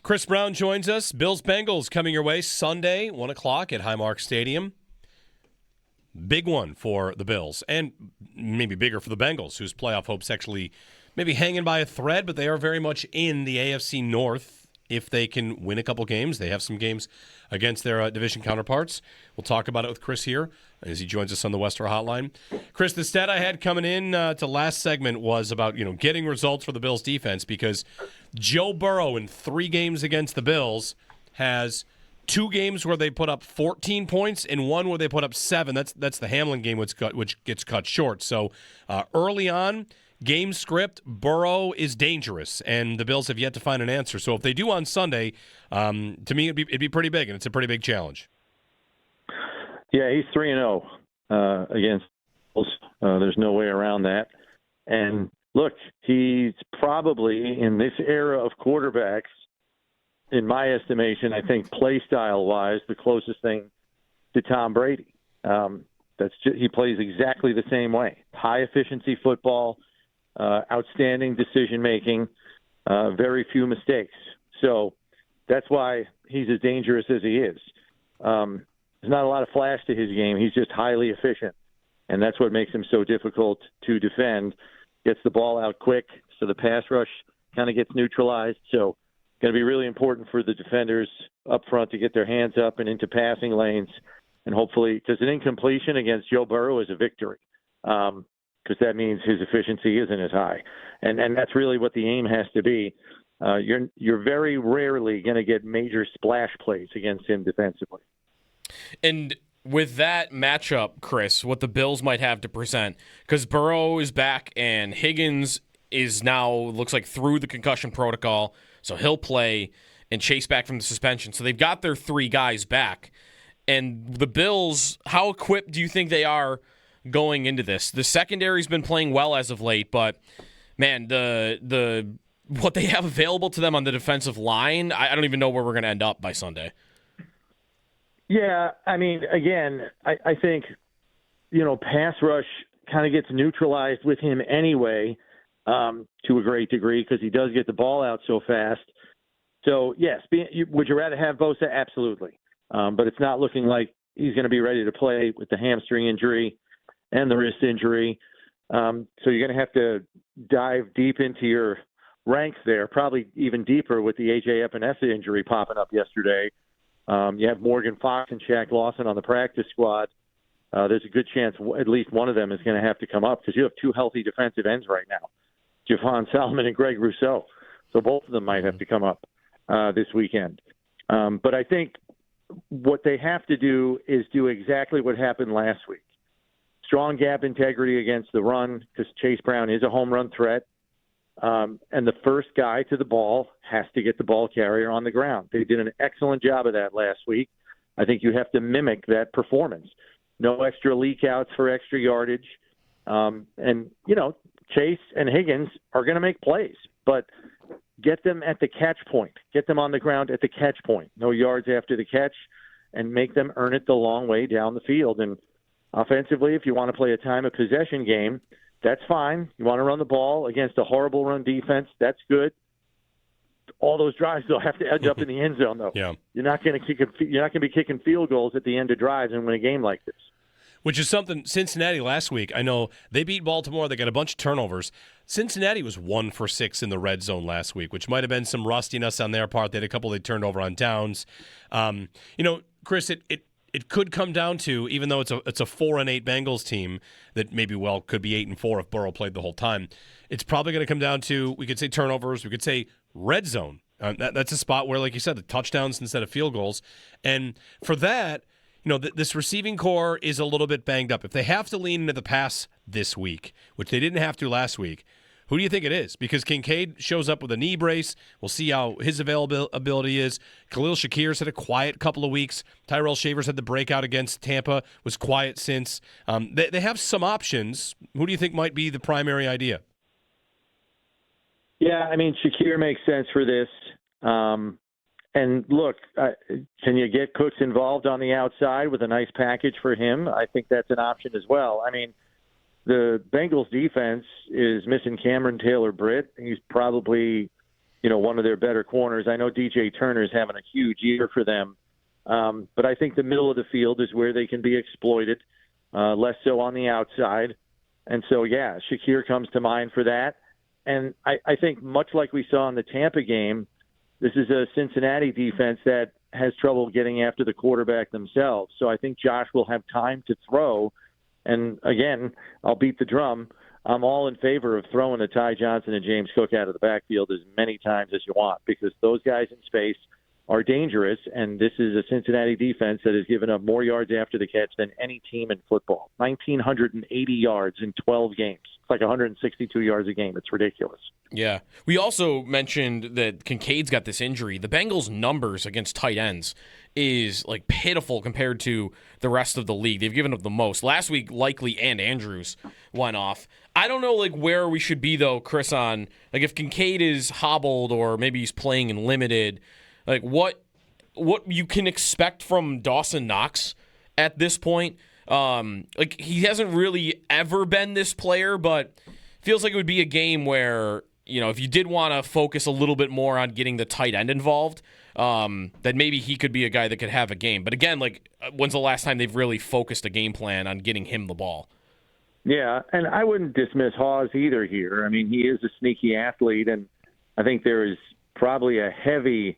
Chris Brown joins us. Bills-Bengals coming your way Sunday, 1 o'clock at Highmark Stadium. Big one for the Bills, and maybe bigger for the Bengals, whose playoff hopes actually maybe hanging by a thread, but they are very much in the AFC North. If they can win a couple games, they have some games against their division counterparts. We'll talk about it with Chris here as he joins us on the Western Hotline. Chris, the stat I had coming in to last segment was about getting results for the Bills defense, because Joe Burrow in 3 games against the Bills has 2 games where they put up 14 points and 1 where they put up 7. That's the Hamlin game, which gets cut short. So early on, game script, Burrow is dangerous, and the Bills have yet to find an answer. So if they do on Sunday, to me it'd be pretty big, and it's a pretty big challenge. Yeah, he's 3-0 against Bills. There's no way around that. And look, he's probably, in this era of quarterbacks, in my estimation, I think play style-wise, the closest thing to Tom Brady. He plays exactly the same way. High-efficiency football, outstanding decision-making, very few mistakes. So that's why he's as dangerous as he is. There's not a lot of flash to his game. He's just highly efficient, and that's what makes him so difficult to defend. Gets the ball out quick, so the pass rush kind of gets neutralized. So going to be really important for the defenders up front to get their hands up and into passing lanes, and hopefully, because an incompletion against Joe Burrow is a victory, because that means his efficiency isn't as high, and that's really what the aim has to be. You're very rarely going to get major splash plays against him defensively. And with that matchup, Chris, what the Bills might have to present, because Burrow is back and Higgins is now, looks like, through the concussion protocol, so he'll play, and Chase back from the suspension. So they've got their 3 guys back. And the Bills, how equipped do you think they are going into this? The secondary's been playing well as of late, but, man, the what they have available to them on the defensive line, I don't even know where we're going to end up by Sunday. Yeah, I mean, again, I think, pass rush kind of gets neutralized with him anyway, to a great degree, because he does get the ball out so fast. So, yes, would you rather have Bosa? Absolutely. But it's not looking like he's going to be ready to play with the hamstring injury and the wrist injury. So you're going to have to dive deep into your ranks there, probably even deeper with the A.J. Epinesa injury popping up yesterday. You have Morgan Fox and Shaq Lawson on the practice squad. There's a good chance at least one of them is going to have to come up, because you have 2 healthy defensive ends right now, Javon Solomon and Greg Rousseau. So both of them might have to come up this weekend. But I think what they have to do is do exactly what happened last week. Strong gap integrity against the run, because Chase Brown is a home run threat. And the first guy to the ball has to get the ball carrier on the ground. They did an excellent job of that last week. I think you have to mimic that performance. No extra leak outs for extra yardage. And, Chase and Higgins are going to make plays, but get them at the catch point. Get them on the ground at the catch point. No yards after the catch, and make them earn it the long way down the field. And offensively, if you want to play a time of possession game, that's fine. You want to run the ball against a horrible run defense, that's good. All those drives, they'll have to edge up in the end zone, though. Yeah. You're not going to be kicking field goals at the end of drives and win a game like this. Which is something Cincinnati last week. I know they beat Baltimore. They got a bunch of turnovers. Cincinnati was 1 for 6 in the red zone last week, which might have been some rustiness on their part. They had a couple they turned over on downs. Chris, it could come down to, even though it's a 4-8 Bengals team that maybe could be 8-4 if Burrow played the whole time. It's probably going to come down to, we could say turnovers, we could say red zone. That's a spot where, like you said, the touchdowns instead of field goals. And for that, this receiving core is a little bit banged up. If they have to lean into the pass this week, which they didn't have to last week, who do you think it is? Because Kincaid shows up with a knee brace. We'll see how his availability is. Khalil Shakir's had a quiet couple of weeks. Tyrell Shavers had the breakout against Tampa, was quiet since. They have some options. Who do you think might be the primary idea? Yeah, I mean, Shakir makes sense for this. And look, can you get Cooks involved on the outside with a nice package for him? I think that's an option as well. I mean, the Bengals defense is missing Cameron Taylor-Britt. He's probably, one of their better corners. I know DJ Turner's having a huge year for them. But I think the middle of the field is where they can be exploited, less so on the outside. And so, yeah, Shakir comes to mind for that. And I think much like we saw in the Tampa game, this is a Cincinnati defense that has trouble getting after the quarterback themselves. So I think Josh will have time to throw. And, again, I'll beat the drum. I'm all in favor of throwing to Ty Johnson and James Cook out of the backfield as many times as you want, because those guys in space are dangerous, and this is a Cincinnati defense that has given up more yards after the catch than any team in football. 1,980 yards in 12 games. It's like 162 yards a game. It's ridiculous. Yeah. We also mentioned that Kincaid's got this injury. The Bengals' numbers against tight ends is like pitiful compared to the rest of the league. They've given up the most. Last week, Likely and Andrews went off. I don't know where we should be, though, Chris, on if Kincaid is hobbled or maybe he's playing in limited. What you can expect from Dawson Knox at this point. He hasn't really ever been this player, but feels like it would be a game where, if you did want to focus a little bit more on getting the tight end involved, that maybe he could be a guy that could have a game. But again, when's the last time they've really focused a game plan on getting him the ball? Yeah, and I wouldn't dismiss Hawes either here. I mean, he is a sneaky athlete, and I think there is probably a heavy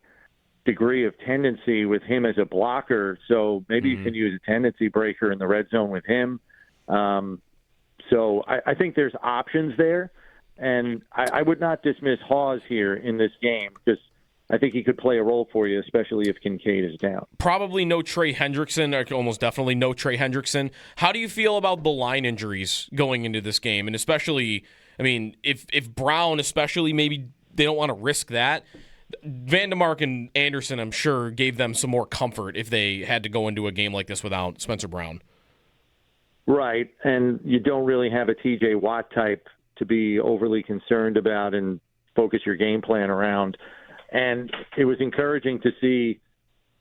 degree of tendency with him as a blocker, so maybe you can use a tendency breaker in the red zone with him. So I think there's options there, and I would not dismiss Hawes here in this game because I think he could play a role for you, especially if Kincaid is down. Probably no Trey Hendrickson, or almost definitely no Trey Hendrickson. How do you feel about the line injuries going into this game? And especially, if Brown, especially, maybe they don't want to risk that. Vandemark and Anderson, I'm sure, gave them some more comfort if they had to go into a game like this without Spencer Brown. Right, and you don't really have a T.J. Watt type to be overly concerned about and focus your game plan around. And it was encouraging to see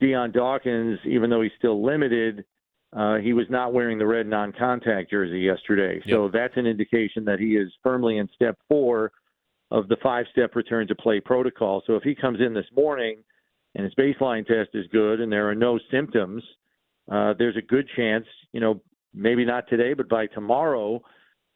Deion Dawkins, even though he's still limited, he was not wearing the red non-contact jersey yesterday. Yep. So that's an indication that he is firmly in step 4 of the 5-step return to play protocol. So if he comes in this morning and his baseline test is good and there are no symptoms, there's a good chance, maybe not today, but by tomorrow,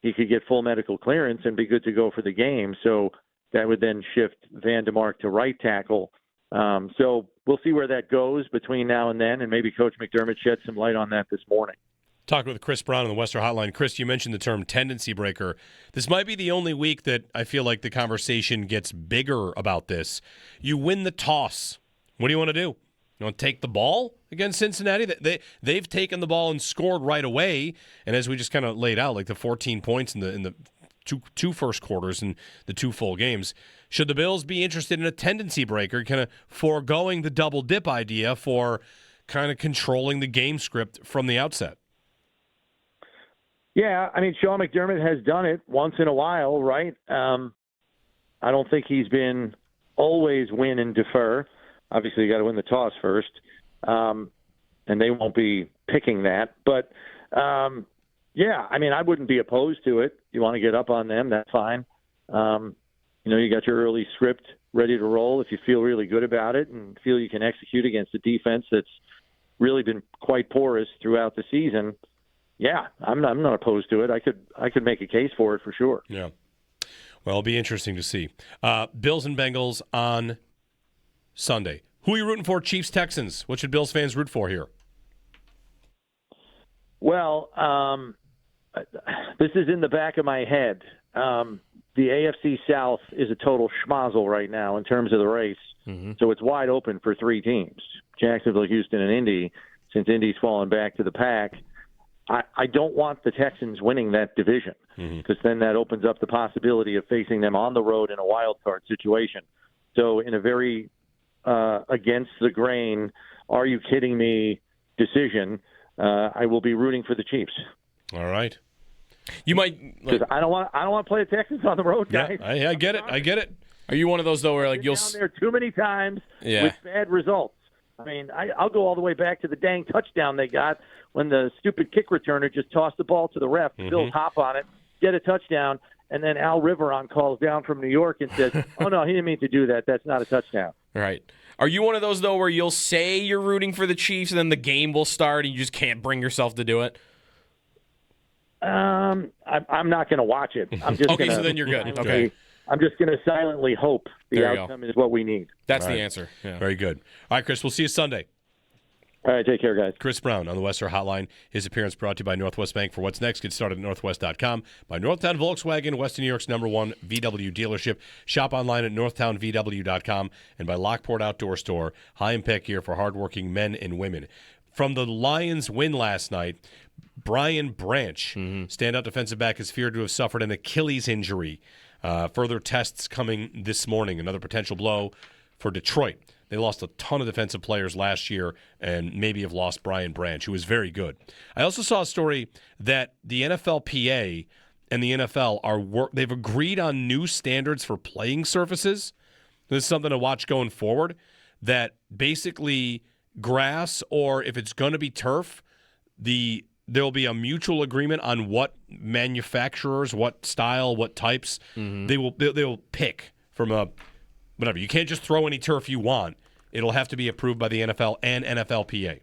he could get full medical clearance and be good to go for the game. So that would then shift Vandemark to right tackle. So we'll see where that goes between now and then, and maybe Coach McDermott shed some light on that this morning. Talking with Chris Brown on the Western Hotline. Chris, you mentioned the term tendency breaker. This might be the only week that I feel like the conversation gets bigger about this. You win the toss. What do you want to do? You want to take the ball against Cincinnati? They've taken the ball and scored right away. And as we just kind of laid out, the 14 points in the two first quarters and the 2 full games. Should the Bills be interested in a tendency breaker, kind of foregoing the double dip idea for kind of controlling the game script from the outset? Yeah, Sean McDermott has done it once in a while, right? I don't think he's been always win and defer. Obviously, you got to win the toss first, and they won't be picking that. But, yeah, I wouldn't be opposed to it. You want to get up on them, that's fine. You got your early script ready to roll if you feel really good about it and feel you can execute against a defense that's really been quite porous throughout the season. Yeah, I'm not opposed to it. I could make a case for it for sure. Yeah. Well, it'll be interesting to see. Bills and Bengals on Sunday. Who are you rooting for? Chiefs, Texans. What should Bills fans root for here? Well, this is in the back of my head. The AFC South is a total schmozzle right now in terms of the race. Mm-hmm. So it's wide open for 3 teams, Jacksonville, Houston, and Indy, since Indy's fallen back to the pack. I don't want the Texans winning that division because then that opens up the possibility of facing them on the road in a wild card situation. So in a very against the grain, are you kidding me decision, I will be rooting for the Chiefs. All right. You might because I don't want to play the Texans on the road, guys. Yeah, I get it. Are you one of those though where you'll down there too many times with bad results? I'll go all the way back to the dang touchdown they got when the stupid kick returner just tossed the ball to the ref. Bills hop on it, get a touchdown, and then Al Riveron calls down from New York and says, "Oh no, he didn't mean to do that. That's not a touchdown." Right. Are you one of those, though, where you'll say you're rooting for the Chiefs and then the game will start and you just can't bring yourself to do it? I'm not going to watch it. I'm just Okay, so then you're good. Okay. I'm just going to silently hope the outcome is what we need. That's the answer. Yeah. Very good. All right, Chris, we'll see you Sunday. All right, take care, guys. Chris Brown on the Western Hotline. His appearance brought to you by Northwest Bank. For what's next, get started at northwest.com. By Northtown Volkswagen, Western New York's #1 VW dealership. Shop online at northtownvw.com. And by Lockport Outdoor Store, high impact gear for hardworking men and women. From the Lions' win last night, Brian Branch, standout defensive back, is feared to have suffered an Achilles injury. Further tests coming this morning. Another potential blow for Detroit. They lost a ton of defensive players last year and maybe have lost Brian Branch, who is very good. I also saw a story that the NFLPA and the NFL they've agreed on new standards for playing surfaces. This is something to watch going forward, that basically grass, or if it's going to be turf, there'll be a mutual agreement on what manufacturers, what style, what types they'll pick from a whatever. You can't just throw any turf you want. It'll have to be approved by the NFL and NFLPA.